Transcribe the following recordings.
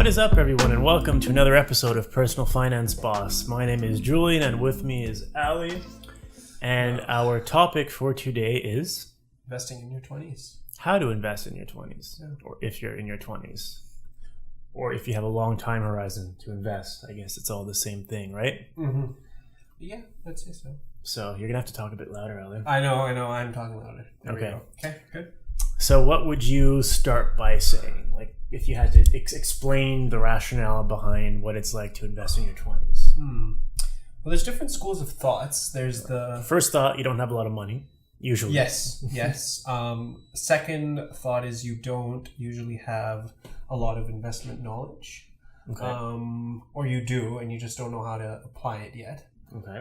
What is up, everyone, and welcome to another episode of Personal Finance Boss. My name is Julian, and with me is Ali. And our topic for today is investing in your 20s. How to invest in your 20s, Yeah. or if you're in your 20s, or if you have a long time horizon to invest. I guess it's all the same thing, right? Mm-hmm. Yeah, I'd say so. So you're gonna have to talk a bit louder, Ali. I know. I'm talking louder. There Okay. we go. Okay, good. So what would you start by saying? Like, if you had to explain the rationale behind what it's like to invest in your 20s. Well, there's different schools of thoughts. There's the... First thought, you don't have a lot of money, usually. Yes. Second thought is you don't usually have a lot of investment knowledge. Okay. Or you do, and you just don't know how to apply it yet. Okay.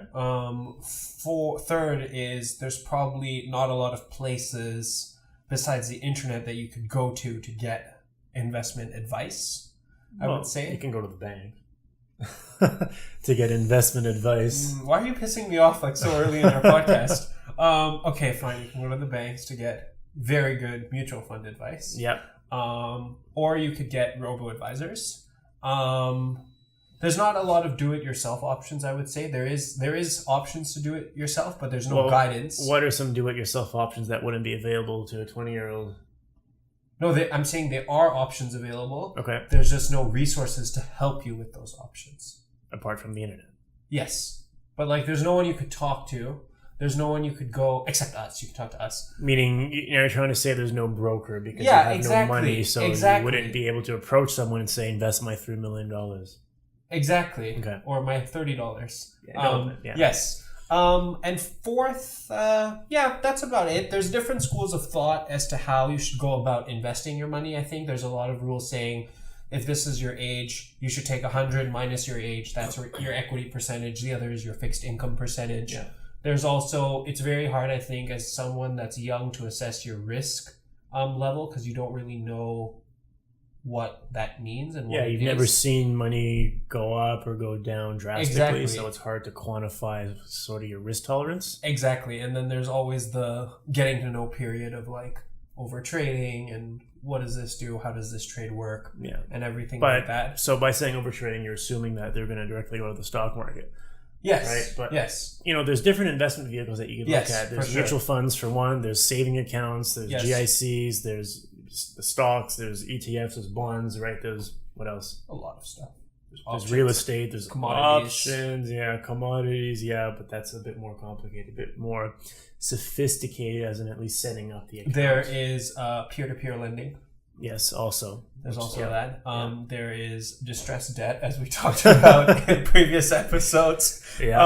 Third is there's probably not a lot of places besides the internet that you could go to get investment advice. I would say you can go to the bank to get investment advice. Why are you pissing me off like so early in our podcast? Okay, fine. You can go to the banks to get very good mutual fund advice. Yep. Or you could get robo-advisors. There's not a lot of do-it-yourself options, I would say. There is options to do it yourself, but there's no guidance. What are some do-it-yourself options that wouldn't be available to a 20-year-old? No, I'm saying there are options available. Okay. There's just no resources to help you with those options. Apart from the internet. Yes. But there's no one you could talk to. There's no one you could go, except us. You can talk to us. Meaning, you're trying to say there's no broker because you have no money, so you wouldn't be able to approach someone and say, invest my $3 million. Exactly. Okay. Or my $30. Yeah. Yes. And fourth, that's about it. There's different schools of thought as to how you should go about investing your money. I think there's a lot of rules saying if this is your age, you should take 100 minus your age. That's your equity percentage. The other is your fixed income percentage. Yeah. There's also, it's very hard, I think, as someone that's young to assess your risk level because you don't really know what that means and what you've never seen money go up or go down drastically, so it's hard to quantify sort of your risk tolerance. Exactly. And then there's always the getting to know period of over trading and what does this do, how does this trade work, and everything like that. So by saying over trading, you're assuming that they're going to directly go to the stock market. Yes. Right? But, yes. There's different investment vehicles that you can look at. There's mutual funds for one, there's saving accounts, there's GICs, there's the stocks, there's ETFs, there's bonds, right? There's what else? A lot of stuff. There's real estate, there's commodities. Options, commodities, but that's a bit more complicated, a bit more sophisticated as in at least setting up the account. There is peer-to-peer lending. Yes, also. There's also that. There is distressed debt, as we talked about in previous episodes. Yeah.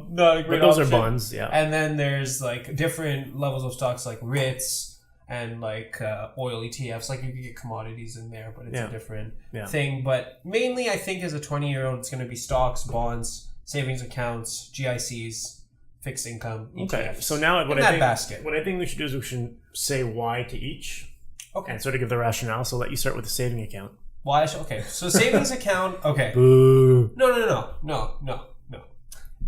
Not a great But those option. are bonds, And then there's different levels of stocks like REITs and oil ETFs. You could get commodities in there, but it's a different thing. But mainly, I think as a 20-year-old, it's going to be stocks, bonds, savings accounts, GICs, fixed income, ETFs. Okay, so now what I think we should do is we should say why to each. Okay. And sort of give the rationale. So let you start with the saving account. Why? Okay. So savings account. Okay. Boo. No.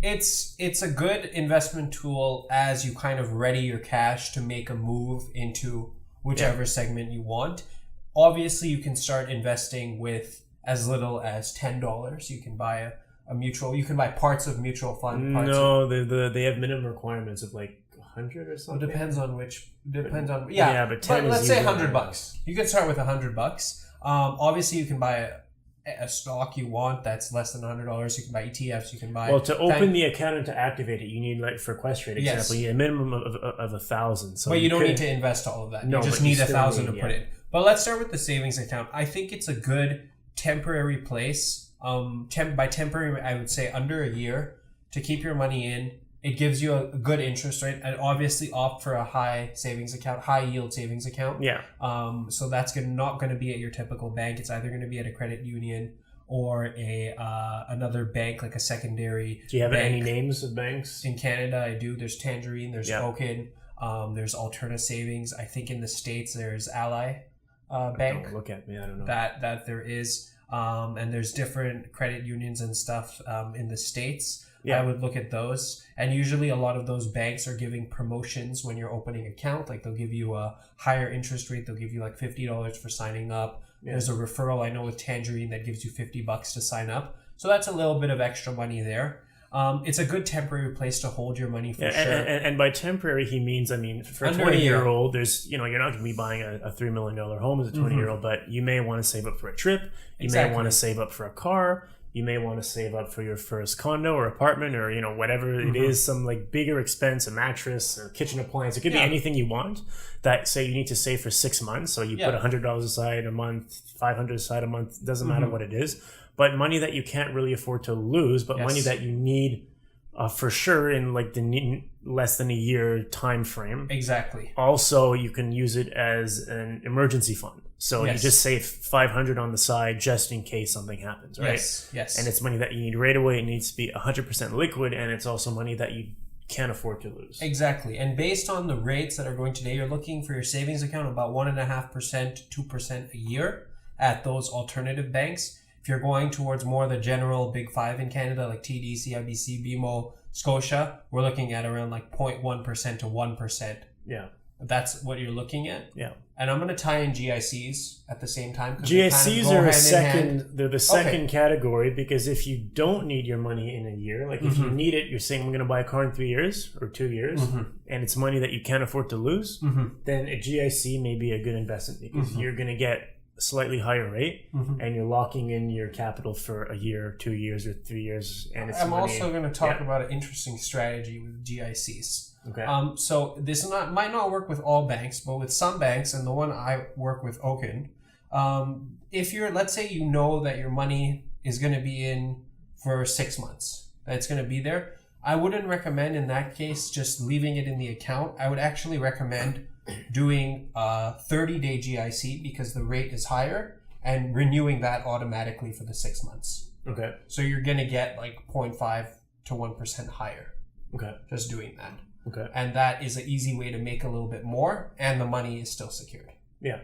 It's a good investment tool as you kind of ready your cash to make a move into whichever segment you want. Obviously, you can start investing with as little as $10. You can buy a mutual. You can buy parts of mutual fund. They have minimum requirements of 100 or something. It depends on which. But 10 but let's say $100. You can start with $100. Obviously, you can buy a stock you want that's less than $100. You can buy ETFs. You can buy. Well, to open the account and to activate it, you need for Questrade example, you need a minimum of 1,000. So but you don't need to invest all of that. No, you just need 1,000 to put in. But let's start with the savings account. I think it's a good temporary place. By temporary, I would say under a year to keep your money in. It gives you a good interest rate, and obviously opt for a high savings account, high yield savings account. Yeah. So that's not going to be at your typical bank. It's either going to be at a credit union or another bank, like a secondary. Do you have any names of banks? In Canada, I do. There's Tangerine. There's Token. There's Alterna Savings. I think in the States there's Ally Bank. Don't look at me. I don't know. That there is. And there's different credit unions and stuff in the States. I would look at those. And usually a lot of those banks are giving promotions when you're opening an account. They'll give you a higher interest rate. They'll give you $50 for signing up. Yeah. There's a referral I know with Tangerine that gives you $50 to sign up. So that's a little bit of extra money there. It's a good temporary place to hold your money for sure. And by temporary, he means, I mean, for a 20-year-old, there's, you're not going to be buying a $3 million home as a 20-year-old, but you may want to save up for a trip. You may want to save up for a car. You may want to save up for your first condo or apartment or, whatever it is, some like bigger expense, a mattress or kitchen appliance. It could be anything you want that, say, you need to save for 6 months. So you put $100 aside a month, $500 aside a month, doesn't matter what it is. But money that you can't really afford to lose, but money that you need for sure in like the less than a year time frame. Exactly. Also, you can use it as an emergency fund. So you just save $500 on the side just in case something happens, right? Yes. And it's money that you need right away. It needs to be 100% liquid, and it's also money that you can't afford to lose. Exactly. And based on the rates that are going today, you're looking for your savings account about 1.5% to 2% a year at those alternative banks. If you're going towards more the general big five in Canada, like TD, CIBC, BMO, Scotia, we're looking at around like 0.1% to 1%. Yeah. That's what you're looking at. Yeah. And I'm going to tie in GICs at the same time. GICs are they're the second category, because if you don't need your money in a year, like if you need it, you're saying I'm going to buy a car in 3 years or 2 years, and it's money that you can't afford to lose, then a GIC may be a good investment, because you're going to get slightly higher rate, and you're locking in your capital for a year, 2 years, or 3 years. And I'm also going to talk about an interesting strategy with GICs. Okay. So this might not work with all banks, but with some banks, and the one I work with, Oaken, if you're, let's say you know that your money is going to be in for 6 months, that it's going to be there, I wouldn't recommend in that case just leaving it in the account. I would actually recommend doing a 30-day GIC, because the rate is higher, and renewing that automatically for the 6 months. Okay. So you're going to get like 0.5 to 1% higher. Okay. Just doing that. Okay. And that is an easy way to make a little bit more, and the money is still secured. Yeah.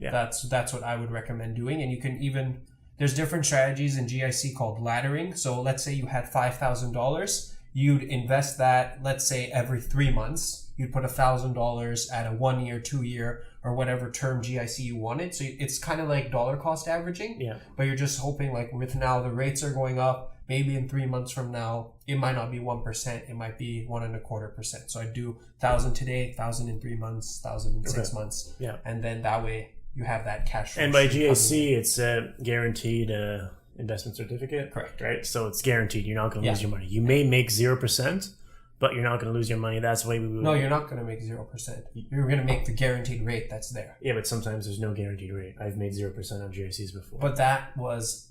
Yeah. That's what I would recommend doing. And you can even, there's different strategies in GIC called laddering. So let's say you had $5,000, you'd invest that, let's say every 3 months, you'd put $1,000 at a 1 year, 2 year, or whatever term GIC you wanted. So it's kind of like dollar cost averaging. Yeah. But you're just hoping, like, with now the rates are going up, maybe in 3 months from now, it might not be 1%, it might be 1.25%. So I do 1,000 today, 1,000 in 3 months, 1,000 in 6 months. Yeah. And then that way you have that cash flow. And by GIC, it's a guaranteed investment certificate. Correct. Right? So it's guaranteed. You're not going to lose your money. You may make 0%, but you're not going to lose your money. That's the way we would. No, you're not going to make 0%. You're going to make the guaranteed rate that's there. Yeah, but sometimes there's no guaranteed rate. I've made 0% on GICs before. But that was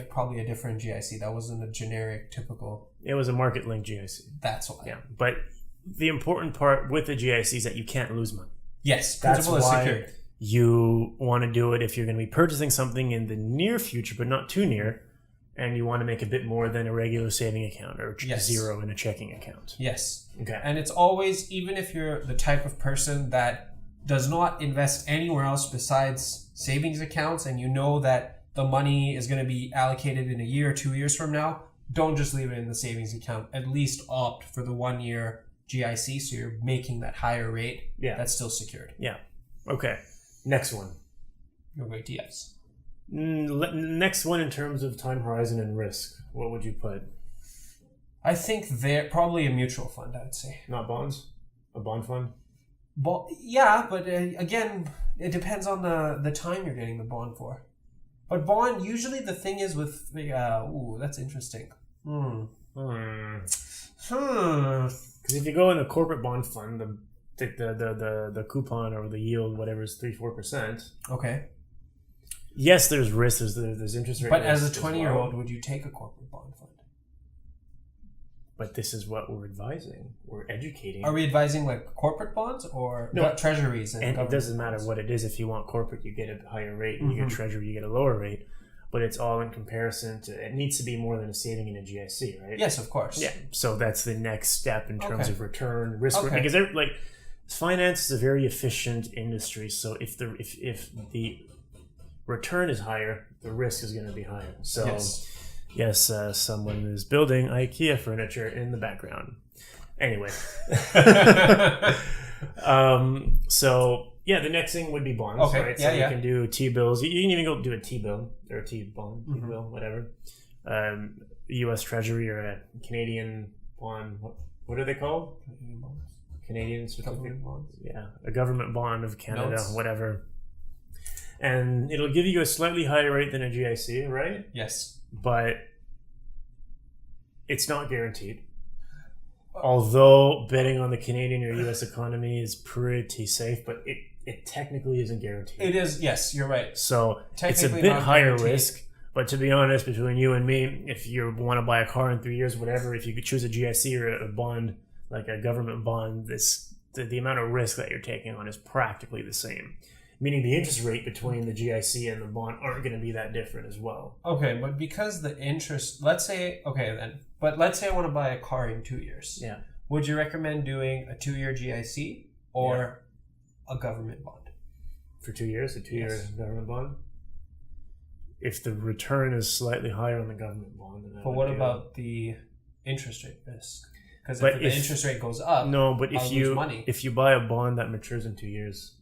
probably a different GIC. That wasn't a generic, typical. It was a market-linked GIC. That's why. Yeah, but the important part with the GIC is that you can't lose money. Yes, principal is secured. You want to do it if you're going to be purchasing something in the near future, but not too near, and you want to make a bit more than a regular saving account or zero in a checking account. Yes. Okay. And it's always, even if you're the type of person that does not invest anywhere else besides savings accounts, and you know that the money is going to be allocated in a year or 2 years from now, don't just leave it in the savings account. At least opt for the 1 year GIC, so you're making that higher rate. Yeah. That's still secured. Yeah. Okay. Next one. Your ETFs. Next one in terms of time horizon and risk, what would you put? I think they're probably a mutual fund, I would say. Not bonds? A bond fund? Yeah, but again, it depends on the time you're getting the bond for. But bond, usually the thing is with... that's interesting. Because if you go in a corporate bond fund, the coupon or the yield, whatever, is 3-4%. Okay. Yes, there's risk. There's interest rate. But as a 20-year-old, would you take a corporate bond fund? But this is what we're advising. We're educating. Are we advising like corporate bonds or treasuries? And it doesn't matter what it is. If you want corporate, you get a higher rate. And you get treasury, you get a lower rate. But it's all in comparison to. It needs to be more than a saving in a GIC, right? Yes, of course. Yeah. So that's the next step in terms of return, risk, because finance is a very efficient industry. So if the return is higher, the risk is going to be higher. So yes, someone is building IKEA furniture in the background. Anyway, so Yeah, the next thing would be bonds, Okay. right? Yeah, so you can do T-bills. You can even go do a T-bill or a T-bond, T-bill, whatever. U.S. Treasury or a Canadian bond. What are they called? Canadian certificate bonds. Yeah, a government bond of Canada, whatever. And it'll give you a slightly higher rate than a GIC, right? Yes. But it's not guaranteed. Although betting on the Canadian or U.S. economy is pretty safe, but it technically isn't guaranteed. It is, yes, you're right. So it's a bit higher risk. But to be honest, between you and me, if you want to buy a car in 3 years, whatever, if you could choose a GIC or a bond, like a government bond, the amount of risk that you're taking on is practically the same. Meaning the interest rate between the GIC and the bond aren't going to be that different as well. Okay, but because the interest, let's say I want to buy a car in 2 years. Yeah. Would you recommend doing a 2-year GIC or a government bond? For 2 years, a 2-year government bond? If the return is slightly higher on the government bond, then but what about the interest rate risk? Because if the interest rate goes up, if you buy a bond that matures in 2 years,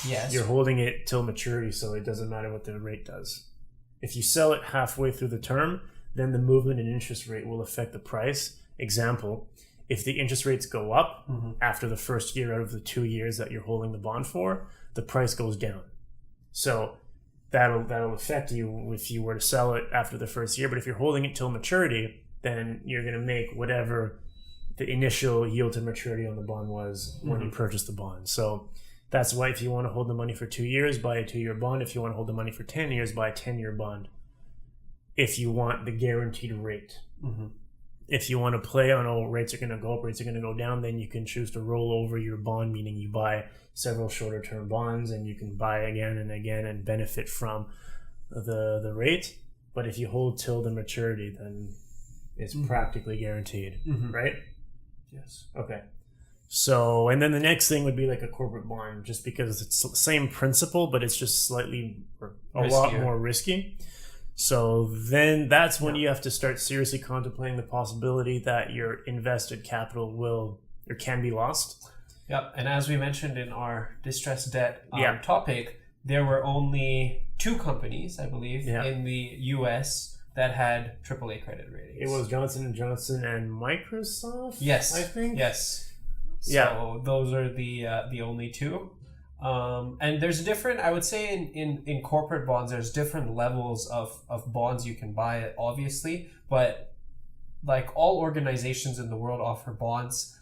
yes, you're holding it till maturity, so it doesn't matter what the rate does. If you sell it halfway through the term, then the movement in interest rate will affect the price. Example, if the interest rates go up after the first year out of the 2 years that you're holding the bond for, the price goes down. So that'll affect you if you were to sell it after the first year. But if you're holding it till maturity, then you're going to make whatever the initial yield to maturity on the bond was when you purchased the bond. So that's why if you want to hold the money for 2 years, buy a 2-year bond. If you want to hold the money for 10 years, buy a 10-year bond. If you want the guaranteed rate. If you want to play on, rates are going to go up, rates are going to go down, then you can choose to roll over your bond, meaning you buy several shorter term bonds and you can buy again and again and benefit from the rate. But if you hold till the maturity, then it's practically guaranteed, right? Yes. Okay. So, and then the next thing would be like a corporate bond, just because it's the same principle, but it's just slightly lot more risky. So then that's when you have to start seriously contemplating the possibility that your invested capital will or can be lost. Yep. And as we mentioned in our distressed debt topic, there were only 2 companies, I believe, in the U.S. that had AAA credit ratings. It was Johnson & Johnson and Microsoft? Yes. I think? Yes. So those are the only 2. And there's different, I would say in corporate bonds, there's different levels of bonds you can buy, obviously, but like all organizations in the world offer bonds.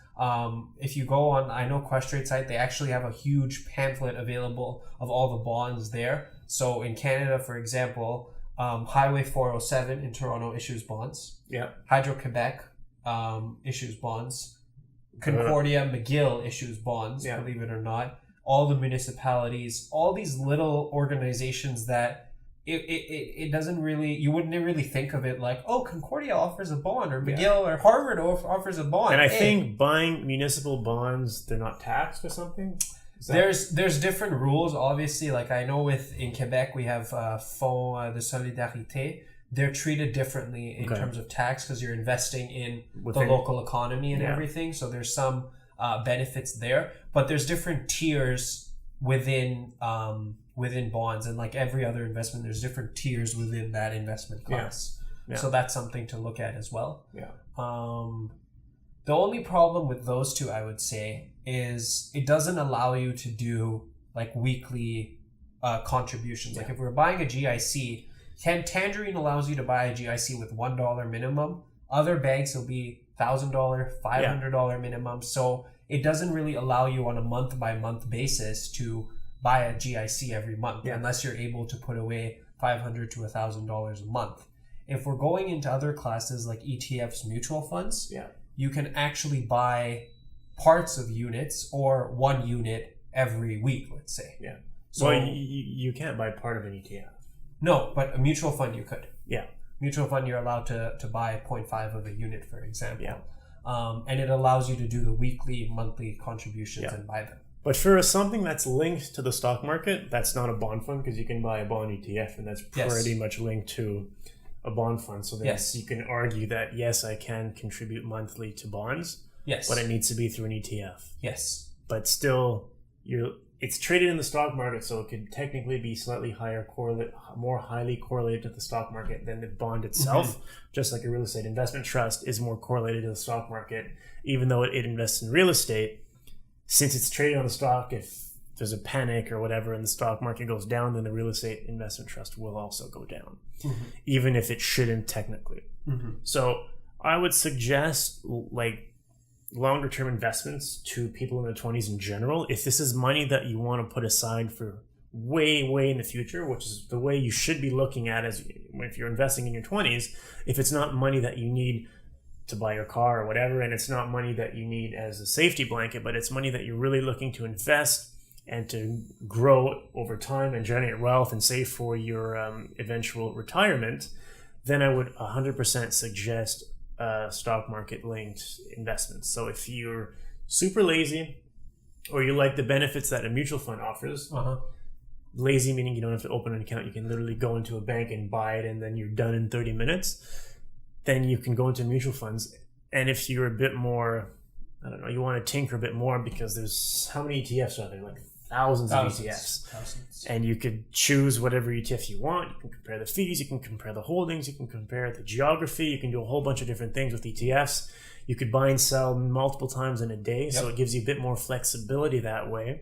If you go on, I know Questrade site, they actually have a huge pamphlet available of all the bonds there. So in Canada, for example, Highway 407 in Toronto issues bonds. Yeah. Hydro-Quebec issues bonds. Concordia McGill issues bonds, believe it or not. All the municipalities, all these little organizations that it doesn't really, you wouldn't really think of it like, oh, Concordia offers a bond, or McGill or Harvard offers a bond. And I think buying municipal bonds, they're not taxed or something? There's different rules, obviously. Like I know in Quebec, we have Fonds de Solidarité. They're treated differently in terms of tax because you're investing in the local economy and everything. So there's some benefits there, but there's different tiers within bonds, and like every other investment, there's different tiers within that investment class. So that's something to look at as well. The only problem with those 2, I would say, is it doesn't allow you to do like weekly contributions. Like if we're buying a GIC, Tangerine allows you to buy a GIC with $1 minimum. Other banks will be $1,000, $500 minimum. So it doesn't really allow you on a month by month basis to buy a GIC every month unless you're able to put away $500 to $1,000 a month. If we're going into other classes like ETFs, mutual funds, you can actually buy parts of units or 1 unit every week, let's say. So well, you can't buy part of an ETF. No, but a mutual fund you could. Yeah. Mutual fund, you're allowed to buy 0.5 of a unit, for example. And it allows you to do the weekly, monthly contributions and buy them. But for something that's linked to the stock market, that's not a bond fund because you can buy a bond ETF and that's pretty much linked to a bond fund. So then you can argue that, yes, I can contribute monthly to bonds, but it needs to be through an ETF. Yes. But still, it's traded in the stock market, so it could technically be slightly more highly correlated to the stock market than the bond itself. Just like a real estate investment trust is more correlated to the stock market, even though it invests in real estate. Since it's traded on the stock, if there's a panic or whatever and the stock market goes down, then the real estate investment trust will also go down, even if it shouldn't technically. So I would suggest like longer term investments to people in their 20s in general. If this is money that you want to put aside for way in the future, which is the way you should be looking at as if you're investing in your 20s, if it's not money that you need to buy your car or whatever, and it's not money that you need as a safety blanket, but it's money that you're really looking to invest and to grow over time and generate wealth and save for your eventual retirement, then I would 100% suggest stock market linked investments. So if you're super lazy or you like the benefits that a mutual fund offers, lazy meaning you don't have to open an account, you can literally go into a bank and buy it and then you're done in 30 minutes, then you can go into mutual funds. And if you're a bit more, I don't know, you want to tinker a bit more because there's how many ETFs are there? Like thousands of ETFs. And you could choose whatever ETF you want. You can compare the fees, you can compare the holdings, you can compare the geography, you can do a whole bunch of different things with ETFs. You could buy and sell multiple times in a day, so it gives you a bit more flexibility that way.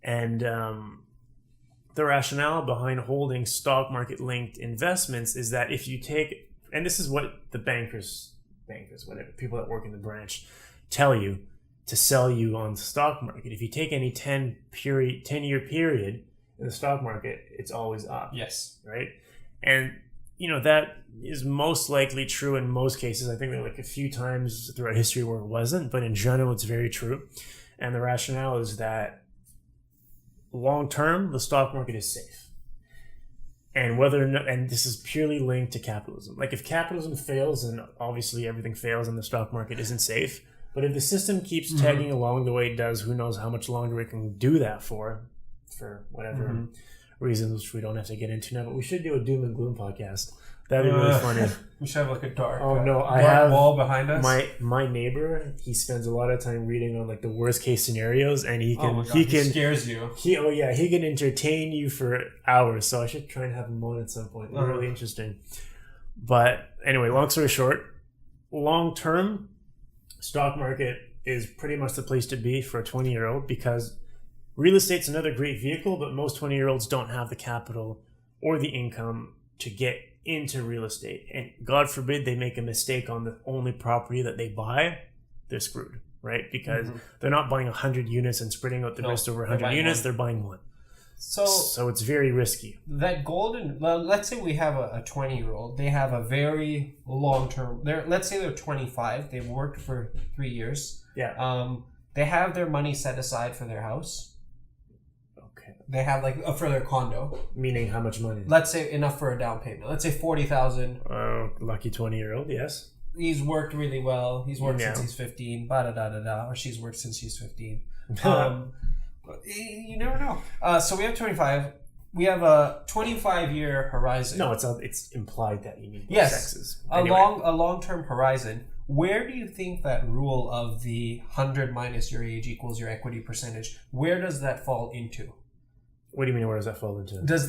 And the rationale behind holding stock market linked investments is that if you take, and this is what the bankers, whatever, people that work in the branch tell you, to sell you on the stock market. If you take any 10-year period in the stock market, it's always up. Yes. Right? And, that is most likely true in most cases. I think there are like a few times throughout history where it wasn't, but in general, it's very true. And the rationale is that long term, the stock market is safe. And whether or not, and this is purely linked to capitalism. Like if capitalism fails, and obviously everything fails and the stock market isn't safe, but if the system keeps tagging along the way it does, who knows how much longer it can do that for whatever reasons, which we don't have to get into now. But we should do a doom and gloom podcast. That'd be really funny. We should have like a dark I have wall behind us. My neighbor, he spends a lot of time reading on like the worst case scenarios, and he scares you. He can entertain you for hours. So I should try and have him on at some point. Really interesting. But anyway, long story short, long term, stock market is pretty much the place to be for a 20-year-old because real estate's another great vehicle, but most 20-year-olds don't have the capital or the income to get into real estate. And God forbid they make a mistake on the only property that they buy, they're screwed, right? Because they're not buying 100 units and spreading out the risk over 100 units, they're buying one. So it's very risky. That let's say we have a 20-year-old. They have a very long-term, let's say they're 25. They've worked for 3 years. Yeah. They have their money set aside for their house. Okay. They have for their condo. Meaning how much money? Let's say enough for a down payment. Let's say $40,000. Lucky 20-year-old, yes. He's worked really well. He's worked since he's 15. Or she's worked since she's 15. You never know. So we have 25. We have a 25-year horizon. No, it's implied that you need both sexes. Anyway. A long-term horizon. Where do you think that rule of the 100 minus your age equals your equity percentage? Where does that fall into? What do you mean? Where does that fall into? Is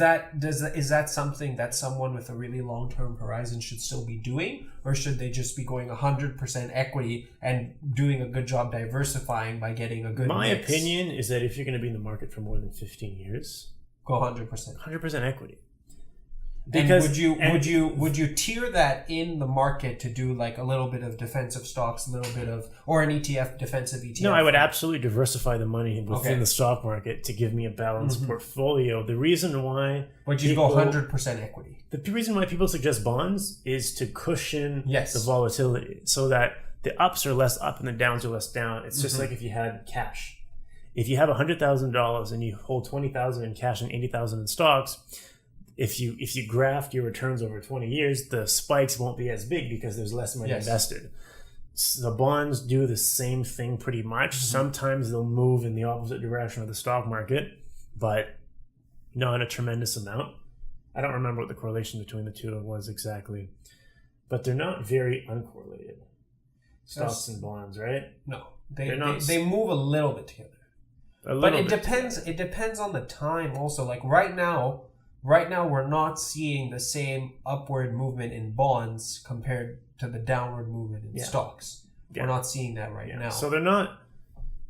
that something that someone with a really long-term horizon should still be doing, or should they just be going 100% equity and doing a good job diversifying by getting a good My mix? opinion is that if you're going to be in the market for more than 15 years, go 100%. 100% equity. Because would you tier that in the market to do like a little bit of defensive stocks, a little bit of, or an ETF, defensive ETF? No, I would absolutely diversify the money within the stock market to give me a balanced portfolio. The reason why... But you go 100% equity. The reason why people suggest bonds is to cushion the volatility so that the ups are less up and the downs are less down. It's just like if you had cash. If you have $100,000 and you hold $20,000 in cash and $80,000 in stocks, if you graphed your returns over 20 years, the spikes won't be as big because there's less money invested. So the bonds do the same thing pretty much. Sometimes they'll move in the opposite direction of the stock market, but not a tremendous amount. I don't remember what the correlation between the two was exactly, but they're not very uncorrelated. Stocks and bonds, right? No, they move a little bit together. But it depends. It depends on the time also. Like right now we're not seeing the same upward movement in bonds compared to the downward movement in stocks. We're not seeing that right now. So they're not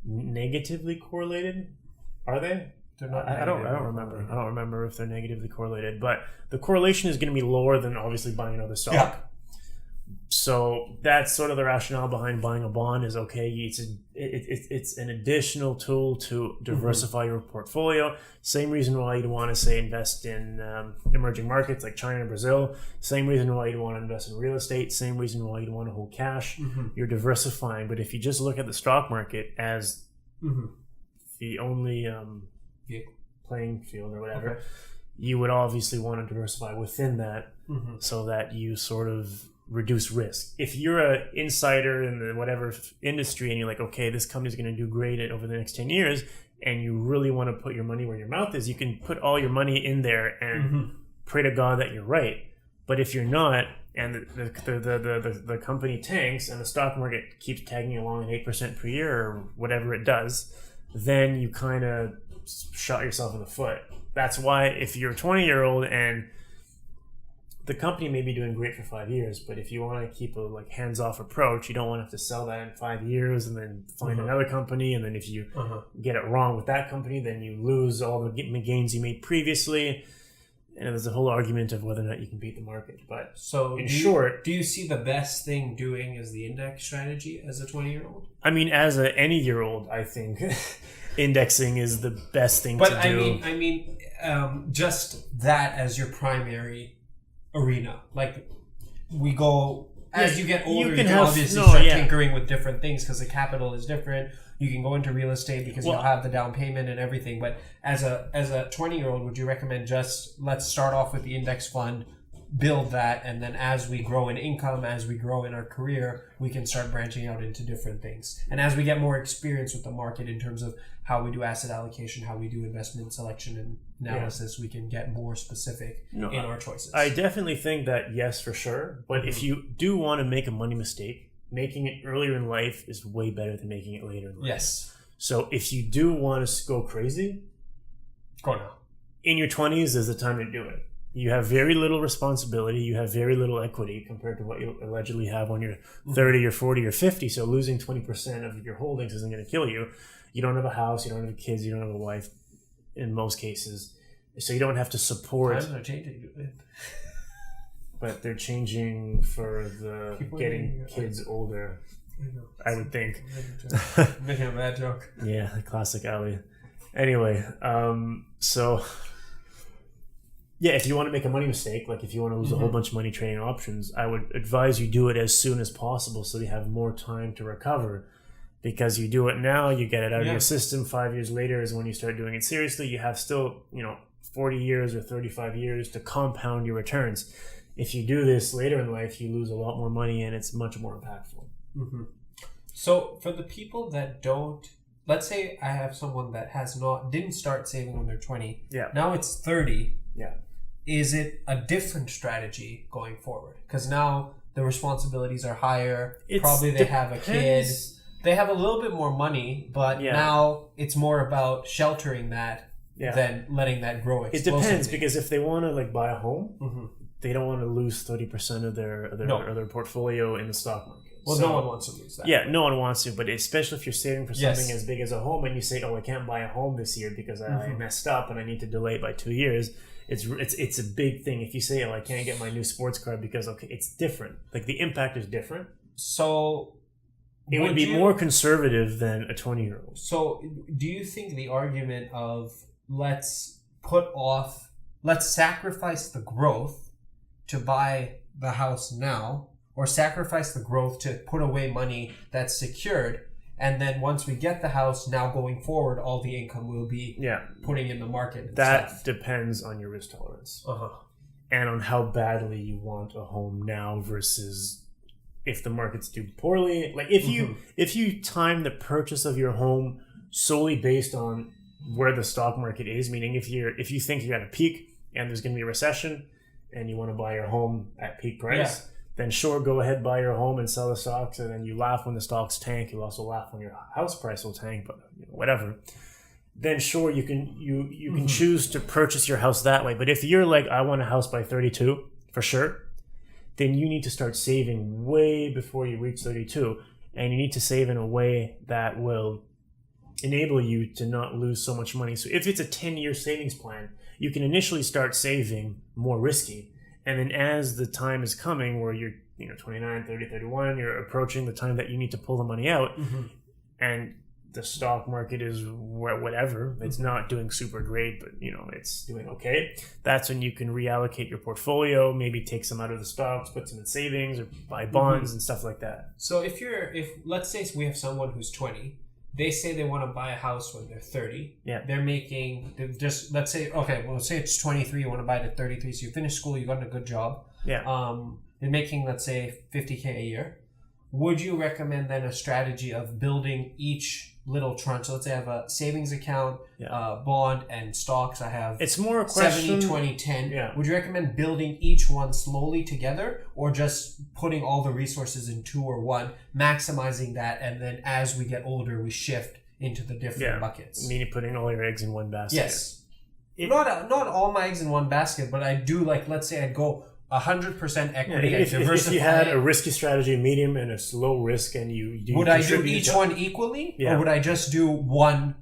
negatively correlated, are they? They're not. I don't remember. I don't remember if they're negatively correlated, but the correlation is going to be lower than obviously buying another stock. Yeah. So that's sort of the rationale behind buying a bond is okay. It's an additional tool to diversify your portfolio. Same reason why you'd want to say invest in emerging markets like China and Brazil. Same reason why you'd want to invest in real estate. Same reason why you'd want to hold cash. You're diversifying. But if you just look at the stock market as the only playing field or whatever, you would obviously want to diversify within that so that you sort of reduce risk. If you're an insider in the whatever industry and you're like, okay, this company's going to do great over the next 10 years, and you really want to put your money where your mouth is, you can put all your money in there and pray to God that you're right. But if you're not, and the company tanks and the stock market keeps tagging along at 8% per year or whatever it does, then you kind of shot yourself in the foot. That's why if you're a 20-year-old and the company may be doing great for 5 years, but if you want to keep a hands-off approach, you don't want to have to sell that in 5 years and then find another company. And then if you get it wrong with that company, then you lose all the gains you made previously. And there's a whole argument of whether or not you can beat the market. But so in short, do you see the best thing doing is the index strategy as a 20-year-old? I mean, as any year-old, I think indexing is the best thing to do. But I mean, just that as your primary arena. Like we go as you get older, you can obviously start tinkering with different things because the capital is different. You can go into real estate because you'll have the down payment and everything. But as a 20-year-old, would you recommend just let's start off with the index fund, build that, and then as we grow in income, as we grow in our career, we can start branching out into different things. And as we get more experience with the market in terms of how we do asset allocation, how we do investment selection and analysis, we can get more specific in our choices. I definitely think that, yes, for sure. But if you do want to make a money mistake, making it earlier in life is way better than making it later in life. Yes. So if you do want to go crazy, go now. In your 20s is the time to do it. You have very little responsibility. You have very little equity compared to what you allegedly have when you're 30 or 40 or 50. So losing 20% of your holdings isn't going to kill you. You don't have a house. You don't have kids. You don't have a wife in most cases. So you don't have to support. Times are changing. But they're changing for the getting kids older, I would think. Making a bad joke. Yeah, the classic Ali. Anyway, so... yeah, if you want to make a money mistake, like if you want to lose a whole bunch of money trading options, I would advise you do it as soon as possible so you have more time to recover. Because you do it now, you get it out of your system. 5 years later is when you start doing it seriously. You have still, 40 years or 35 years to compound your returns. If you do this later in life, you lose a lot more money and it's much more impactful. So for the people that don't, let's say I have someone that didn't start saving when they're 20. Yeah. Now it's 30. Yeah. Is it a different strategy going forward? Because now the responsibilities are higher. Probably they have a kid. They have a little bit more money, but now it's more about sheltering that than letting that grow explosively. It depends, because if they want to buy a home, they don't want to lose 30% of their portfolio in the stock market. Well, no one wants to lose that. Yeah, no one wants to, but especially if you're saving for something as big as a home and you say, oh, I can't buy a home this year because I messed up and I need to delay it by 2 years. It's a big thing. If you say, oh, I can't get my new sports car because, it's different. The impact is different. So it would be more conservative than a 20-year-old. So do you think the argument of let's sacrifice the growth to buy the house now, or sacrifice the growth to put away money that's secured, and then once we get the house, now going forward, all the income will be putting in the market. That depends on your risk tolerance. And on how badly you want a home now versus if the markets do poorly. If you time the purchase of your home solely based on where the stock market is, meaning if you think you're at a peak and there's going to be a recession and you want to buy your home at peak price, then sure, go ahead, buy your home and sell the stocks, and then you laugh when the stocks tank. You also laugh when your house price will tank, but whatever. then sure, you can choose to purchase your house that way. But if you're like, I want a house by 32 for sure, then you need to start saving way before you reach 32, and you need to save in a way that will enable you to not lose so much money. So if it's a 10-year savings plan, you can initially start saving more risky, and then as the time is coming where you're 29, 30, 31, you're approaching the time that you need to pull the money out, and the stock market is whatever, it's not doing super great, but it's doing okay. That's when you can reallocate your portfolio, maybe take some out of the stocks, put some in savings, or buy bonds and stuff like that. So if let's say we have someone who's 20, they say they want to buy a house when they're 30. Yeah. Let's say it's 23, you want to buy it at 33, so you finish school, you got a good job. Yeah. They're making, let's say, $50K a year. Would you recommend then a strategy of building each little tranche? So let's say I have a savings account, bond, and stocks. I have it's more a question 70, 20, 10. Yeah. Would you recommend building each one slowly together, or just putting all the resources in two or one, maximizing that, and then as we get older, we shift into the different buckets? Meaning putting all your eggs in one basket. Yes. Not all my eggs in one basket, but I do, like, let's say I'd go 100% equity. If you had a risky strategy, a medium, and a low risk, and would I do each one equally, or would I just do one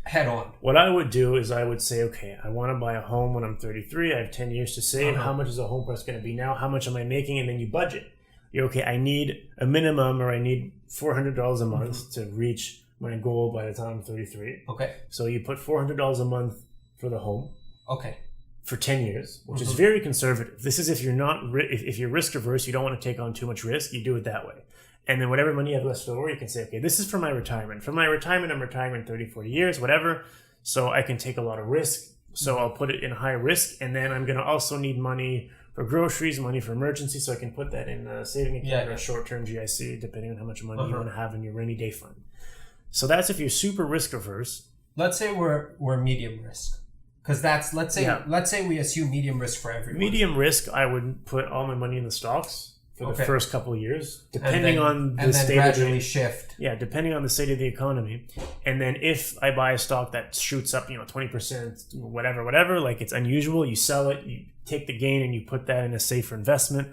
head on? What I would do is I would say, okay, I want to buy a home when I'm 33. I have 10 years to save. How much is the home price going to be now? How much am I making? And then you budget. You're okay. I need a minimum, or I need $400 a month to reach my goal by the time I'm 33. Okay. So you put $400 a month for the home. Okay. For 10 years, which is very conservative. This is if you're not if you're risk averse, you don't want to take on too much risk, you do it that way. And then whatever money you have left over, you can say, okay, this is for my retirement. For my retirement, I'm retiring in 30, 40 years, whatever. So I can take a lot of risk. So I'll put it in high risk. And then I'm going to also need money for groceries, money for emergency. So I can put that in a saving account or a short-term GIC, depending on how much money you want to have in your rainy day fund. So that's if you're super risk averse. Let's say we're medium risk. Because let's say we assume medium risk for everyone. Medium risk, I would put all my money in the stocks for the first couple of years, depending on the state gradually shift. Yeah, depending on the state of the economy. And then if I buy a stock that shoots up, 20%, whatever, like it's unusual, you sell it, you take the gain, and you put that in a safer investment.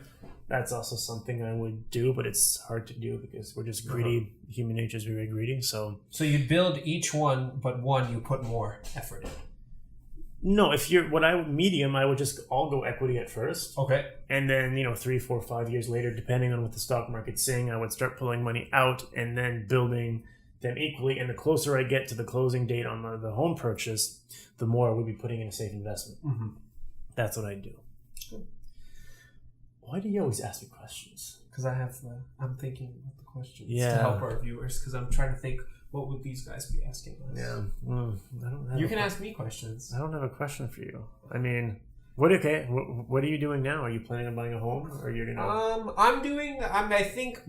That's also something I would do, but it's hard to do because we're just greedy. Human nature is very greedy. So you'd build each one, but one you put more effort in. No, medium, I would just all go equity at first. Okay. And then, 3, 4, 5 years later, depending on what the stock market's saying, I would start pulling money out and then building them equally. And the closer I get to the closing date on the home purchase, the more I would be putting in a safe investment. Mm-hmm. That's what I do. Good. Why do you always ask me questions? Because I'm thinking about the questions to help our viewers. Because I'm trying to think, what would these guys be asking us? Yeah. You can ask me questions. I don't have a question for you. I mean, what are you doing now? Are you planning on buying a home, or you're gonna? I think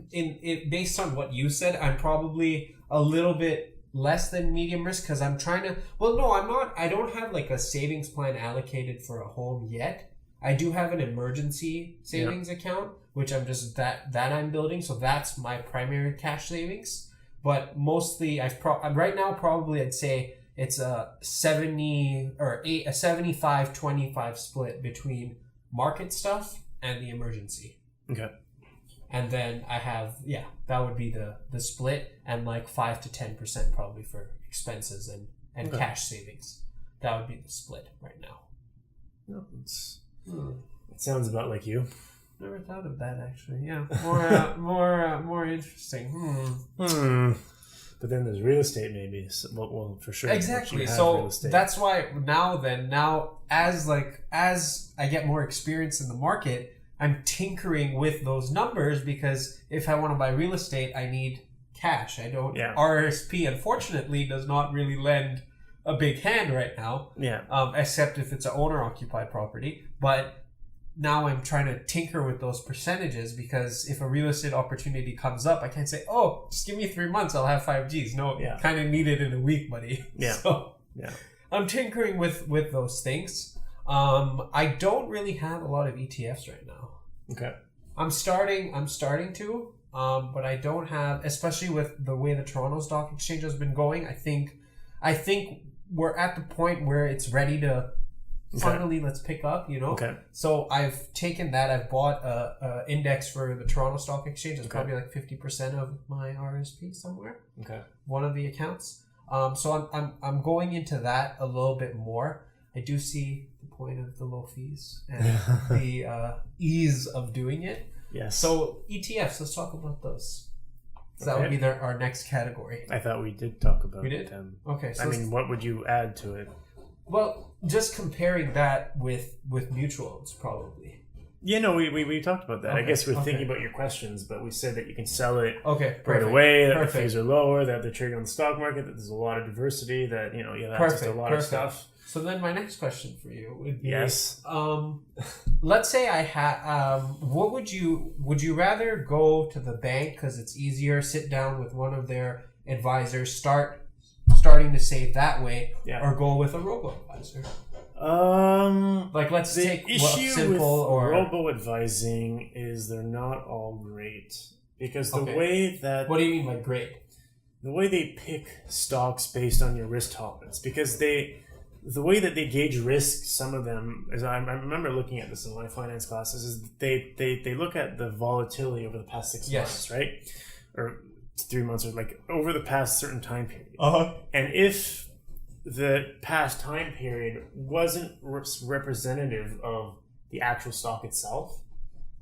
based on what you said, I'm probably a little bit less than medium risk because I'm trying to. Well, no, I'm not. I don't have like a savings plan allocated for a home yet. I do have an emergency savings account, which I'm just that I'm building. So that's my primary cash savings. But mostly, right now probably I'd say it's a 75-25 split between market stuff and the emergency. Okay. And then I have that would be the split, and like 5 to 10% probably for expenses and cash savings. That would be the split right now. No, it sounds about like you. Never thought of that actually. Yeah, more interesting. But then there's real estate, maybe. So, well, for sure. Exactly. So that's why now as I get more experience in the market, I'm tinkering with those numbers because if I want to buy real estate, I need cash. I don't. Yeah. RSP unfortunately does not really lend a big hand right now. Yeah. Except if it's an owner-occupied property, but. Now I'm trying to tinker with those percentages because if a real estate opportunity comes up, I can't say, oh, just give me 3 months, I'll have 5 Gs. No, kind of need it in a week, buddy. Yeah. So I'm tinkering with those things. I don't really have a lot of ETFs right now. Okay. I'm starting to, but I don't have, especially with the way the Toronto Stock Exchange has been going. I think we're at the point where it's ready to finally let's pick up, Okay. So I've taken that. I've bought a index for the Toronto Stock Exchange. It's probably like 50% of my RSP somewhere. Okay. One of the accounts. So I'm going into that a little bit more. I do see the point of the low fees and the ease of doing it. Yes. So ETFs, let's talk about those. So that would be our next category. I thought we did talk about them. Okay. So what would you add to it? Well, just comparing that with mutuals, probably. Yeah, no, we talked about that. Okay. I guess we're thinking about your questions, but we said that you can sell it right away, that the fees are lower, that they're trading on the stock market, that there's a lot of diversity, that you have access to a lot of stuff. So then my next question for you would be, yes. Let's say I had, what would you rather go to the bank because it's easier, sit down with one of their advisors, starting to save that way, or go with a robo-advisor? Like let's take simple or robo-advising is they're not all great because the way that... What do you mean by great? The way they pick stocks based on your risk tolerance, because the way that they gauge risk, some of them, as I remember looking at this in my finance classes, is they look at the volatility over the past 6 months, right? Or 3 months, or like over the past certain time period. And if the past time period wasn't representative of the actual stock itself,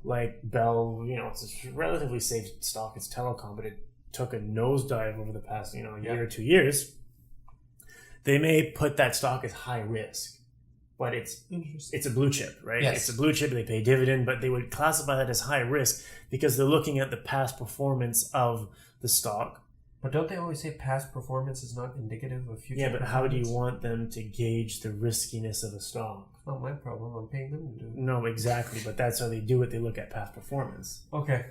like Bell, it's a relatively safe stock, it's telecom, but it took a nosedive over the past, year or 2 years, they may put that stock as high risk, but it's a blue chip, right? Yes. It's a blue chip, they pay dividend, but they would classify that as high risk because they're looking at the past performance of the stock. But don't they always say past performance is not indicative of future performance? How do you want them to gauge the riskiness of a stock? It's not my problem. I'm paying them to do it. No, exactly. But that's how they do it. They look at past performance. Okay.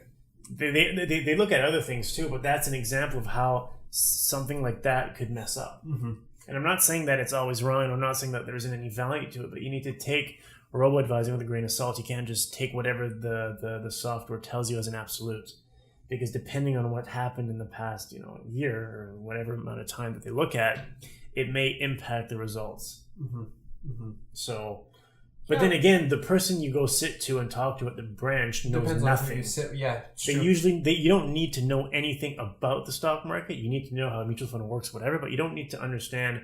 They look at other things too, but that's an example of how something like that could mess up. Mm-hmm. And I'm not saying that it's always wrong. I'm not saying that there isn't any value to it, but you need to take robo-advising with a grain of salt. You can't just take whatever the software tells you as an absolute. Because depending on what happened in the past, year or whatever amount of time that they look at, it may impact the results. Mm-hmm. Mm-hmm. So, but then again, the person you go sit to and talk to at the branch knows nothing. You don't need to know anything about the stock market. You need to know how a mutual fund works, whatever. But you don't need to understand.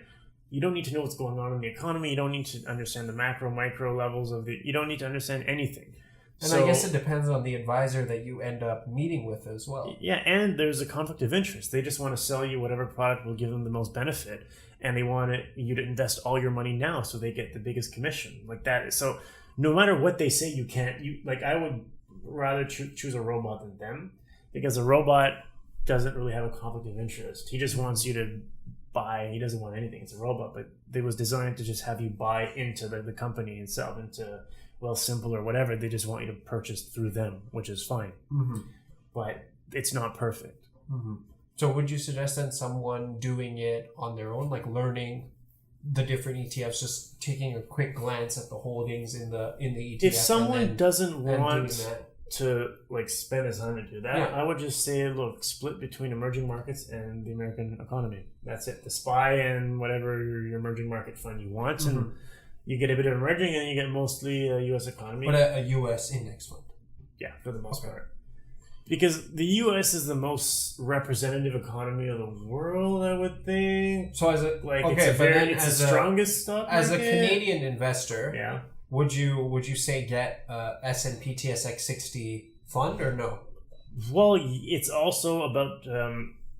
You don't need to know what's going on in the economy. You don't need to understand the macro, micro levels of the. You don't need to understand anything. And I guess it depends on the advisor that you end up meeting with as well. Yeah, and there's a conflict of interest. They just want to sell you whatever product will give them the most benefit, and they want you to invest all your money now so they get the biggest commission. Like that. So no matter what they say, you can't. I would rather choose a robot than them, because a robot doesn't really have a conflict of interest. He just wants you to buy. He doesn't want anything. It's a robot, but it was designed to just have you buy into the company itself, into Simple or whatever. They just want you to purchase through them, which is fine. Mm-hmm. But it's not perfect. Mm-hmm. So would you suggest then someone doing it on their own, like learning the different ETFs, just taking a quick glance at the holdings in the ETF? If someone doesn't want to spend his time to do that, I would just say, look, split between emerging markets and the American economy. That's it. The SPY and whatever your emerging market fund you want. Mm-hmm. And you get a bit of emerging, and you get mostly a U.S. economy. But a U.S. index fund. Yeah, for the most part. Because the U.S. is the most representative economy of the world, I would think. So as it's the strongest stock market. As a Canadian investor, would you say get S&P TSX 60 fund or no? Well, it's also about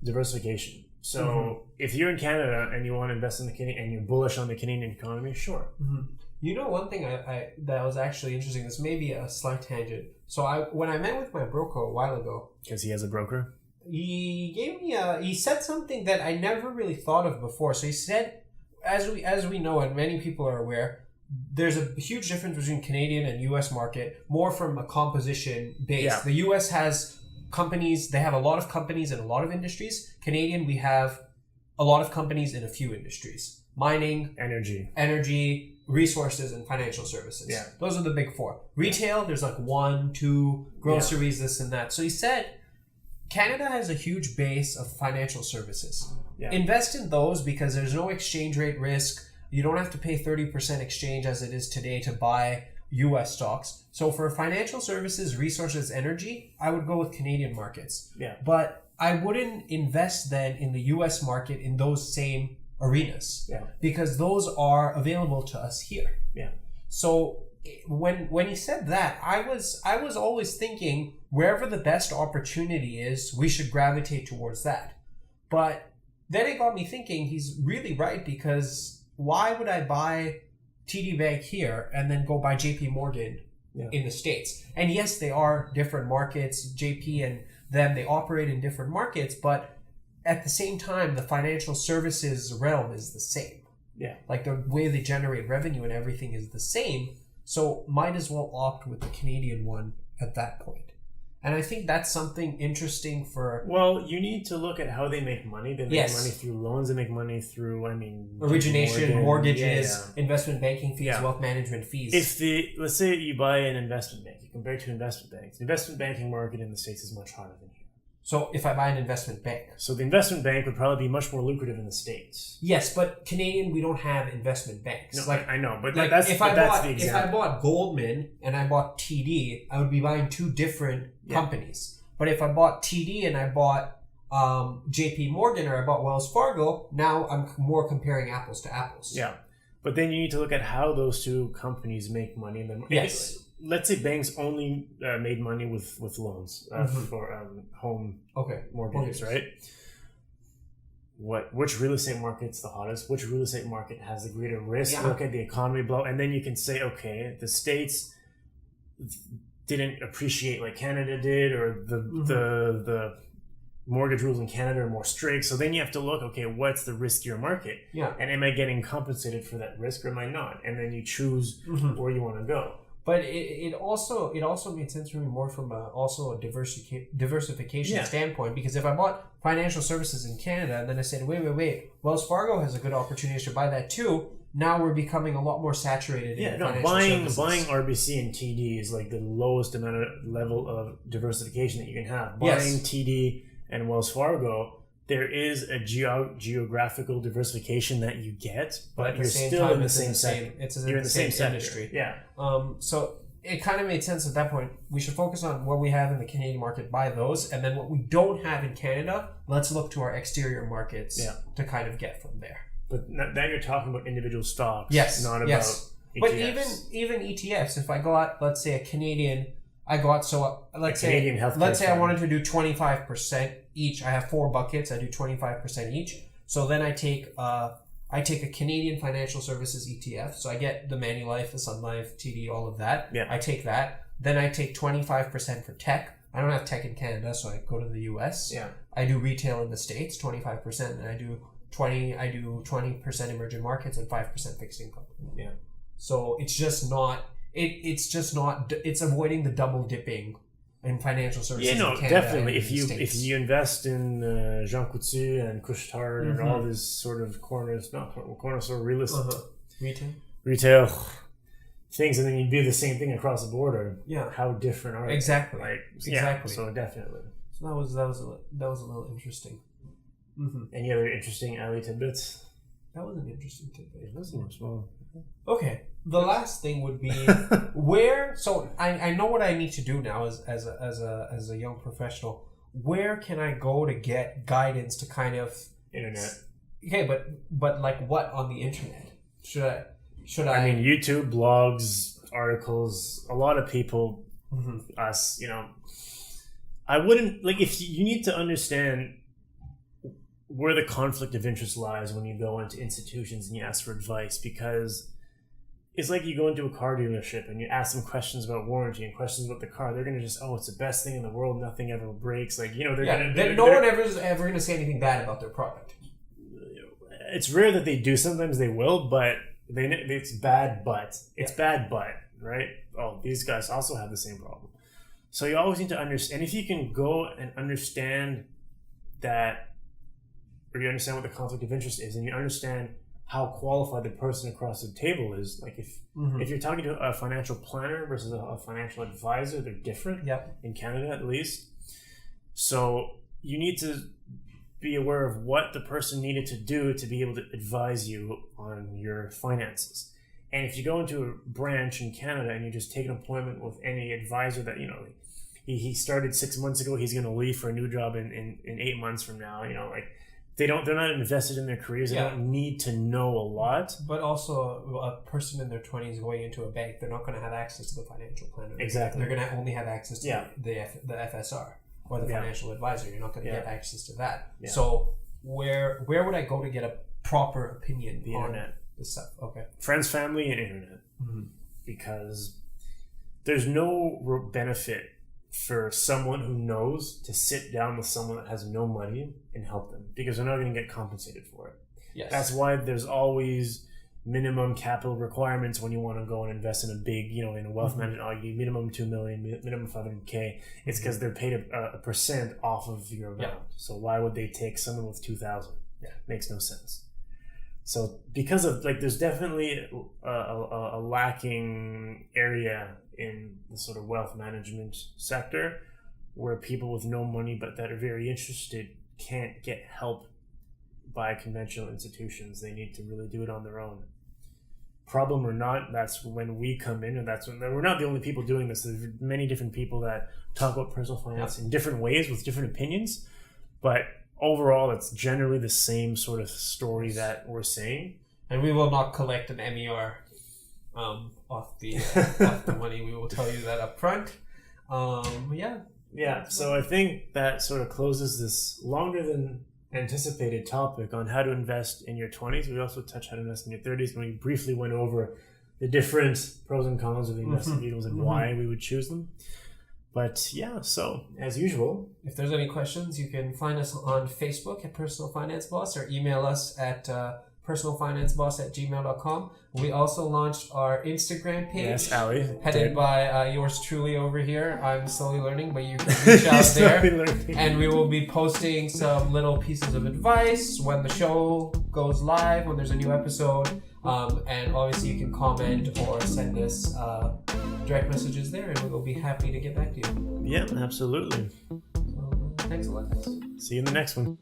diversification. So if you're in Canada and you want to invest in the Canadian and you're bullish on the Canadian economy, sure. Mm-hmm. One thing I that was actually interesting. This may be a slight tangent. So when I met with my broker a while ago, because he has a broker, he gave me he said something that I never really thought of before. So he said, as we know, and many people are aware, there's a huge difference between Canadian and U.S. market, more from a composition base. Yeah. The U.S. has companies, they have a lot of companies in a lot of industries. Canadian, we have a lot of companies in a few industries. Mining, energy, resources, and financial services. Yeah. Those are the big four. Retail, there's like 1, 2, groceries, this and that. So he said, Canada has a huge base of financial services. Invest in those because there's no exchange rate risk. You don't have to pay 30% exchange as it is today to buy US stocks. So for financial services, resources, energy, I would go with Canadian markets. Yeah. But I wouldn't invest then in the US market in those same arenas. Yeah. Because those are available to us here. Yeah. So when he said that, I was always thinking wherever the best opportunity is, we should gravitate towards that. But then it got me thinking he's really right, because why would I buy TD Bank here and then go buy JP Morgan in the States? And yes, they are different markets. JP and them, they operate in different markets, but at the same time, the financial services realm is the same. Yeah. Like the way they generate revenue and everything is the same. So might as well opt with the Canadian one at that point. And I think that's something interesting for... Well, you need to look at how they make money. They make money through loans. They make money through, origination, mortgages, investment banking fees, wealth management fees. Let's say you buy an investment bank, you compare it to investment banks. The investment banking market in the States is much harder than here. So if I buy an investment bank. So the investment bank would probably be much more lucrative in the States. Yes, but Canadian, we don't have investment banks. No, I know, but like that's the example. If I bought Goldman and I bought TD, I would be buying two different companies. But if I bought TD and I bought JP Morgan or I bought Wells Fargo, now I'm more comparing apples to apples. Yeah. But then you need to look at how those two companies make money. Yes. Let's say banks only made money with loans for home mortgages, right? Which real estate market's the hottest? Which real estate market has the greater risk? Yeah. Look at the economy blow, and then you can say, okay, the States didn't appreciate like Canada did, or the mortgage rules in Canada are more strict. So then you have to look, okay, what's the riskier market? Yeah. And am I getting compensated for that risk, or am I not? And then you choose where you want to go. But it also made sense for me more from a diversification standpoint, because if I bought financial services in Canada and then I said, wait, Wells Fargo has a good opportunity to buy that too, now we're becoming a lot more saturated in financial services. Buying RBC and TD is like the lowest level of diversification that you can have. Buying TD and Wells Fargo, there is a geographical diversification that you get, but you're still in the same sector. You're in the same industry. Yeah. So it kind of made sense at that point. We should focus on what we have in the Canadian market, buy those, and then what we don't have in Canada, let's look to our exterior markets to kind of get from there. But now you're talking about individual stocks, not about ETFs. But even ETFs, if I got, let's say, a Canadian... let's say I wanted to do 25% each. I have 4 buckets. I do 25% each. So then I take a Canadian financial services ETF. So I get the Manulife, the Sun Life, TD, all of that. Yeah. I take that. Then I take 25% for tech. I don't have tech in Canada, so I go to the US. Yeah. I do retail in the States, 25%, and I do 20% emerging markets and 5% fixed income. Yeah. So it's just not. It's avoiding the double dipping in financial services. Yeah, no, in Canada definitely. If you invest in Jean Coutu and Couche-Tard and all this sort of corner store real estate, retail things, and then you do the same thing across the border. Yeah, how different are they? Exactly. Exactly. So definitely. So that was a little interesting. Any other interesting alley tidbits? That was an interesting tidbit. It was much more. Okay. The last thing would be where. So I know what I need to do now as a young professional. Where can I go to get guidance to kind of internet? Okay, but like what on the internet? Should I? I mean, YouTube, blogs, articles. A lot of people, us, I wouldn't like if you need to understand where the conflict of interest lies when you go into institutions and you ask for advice, because it's like you go into a car dealership and you ask them questions about warranty and questions about the car. They're going to just, it's the best thing in the world. Nothing ever breaks. Like, no one ever is ever going to say anything bad about their product. It's rare that they do. Sometimes they will, but it's bad, it's bad, right? Oh, these guys also have the same problem. So you always need to understand. And if you can go and understand that, or you understand what the conflict of interest is, and you understand how qualified the person across the table is. Like if you're talking to a financial planner versus a financial advisor, they're different. Yep. In Canada, at least. So you need to be aware of what the person needed to do to be able to advise you on your finances. And if you go into a branch in Canada and you just take an appointment with any advisor that, he started 6 months ago, he's going to leave for a new job in 8 months from now, they're not invested in their careers. They don't need to know a lot. But also a person in their 20s going into a bank, they're not going to have access to the financial planner. Exactly. They're going to only have access to the FSR or the financial advisor. You're not going to get access to that. Yeah. So where would I go to get a proper opinion the on internet? This stuff? Okay. Friends, family, and internet. Mm-hmm. Because there's no benefit for someone who knows to sit down with someone that has no money and help them, because they're not going to get compensated for it. Yes. That's why there's always minimum capital requirements when you want to go and invest in a big, in a wealth management. You need minimum 2 million, minimum 500K. It's because they're paid a percent off of your amount. Yeah. So why would they take someone with 2,000? Yeah, makes no sense. So because of there's definitely a lacking area in the sort of wealth management sector where people with no money but that are very interested can't get help by conventional institutions. They need to really do it on their own. Problem or not, that's when we come in, and that's when we're not the only people doing this. There's many different people that talk about personal finance in different ways with different opinions, but overall, it's generally the same sort of story that we're saying. And we will not collect an MER off the money. We will tell you that up front. Yeah. So I think that sort of closes this longer than anticipated topic on how to invest in your 20s. We also touched how to invest in your 30s when we briefly went over the different pros and cons of the investment vehicles and why we would choose them. But yeah, so as usual, if there's any questions, you can find us on Facebook at Personal Finance Boss or email us at personalfinanceboss@gmail.com. We also launched our Instagram page. Yes, Ali. Headed by yours truly over here. I'm slowly learning, but you can reach out there. And we will be posting some little pieces of advice when the show goes live, when there's a new episode. And obviously you can comment or send us direct messages there, and we will be happy to get back to you. Yeah, absolutely. So, thanks a lot, guys. See you in the next one.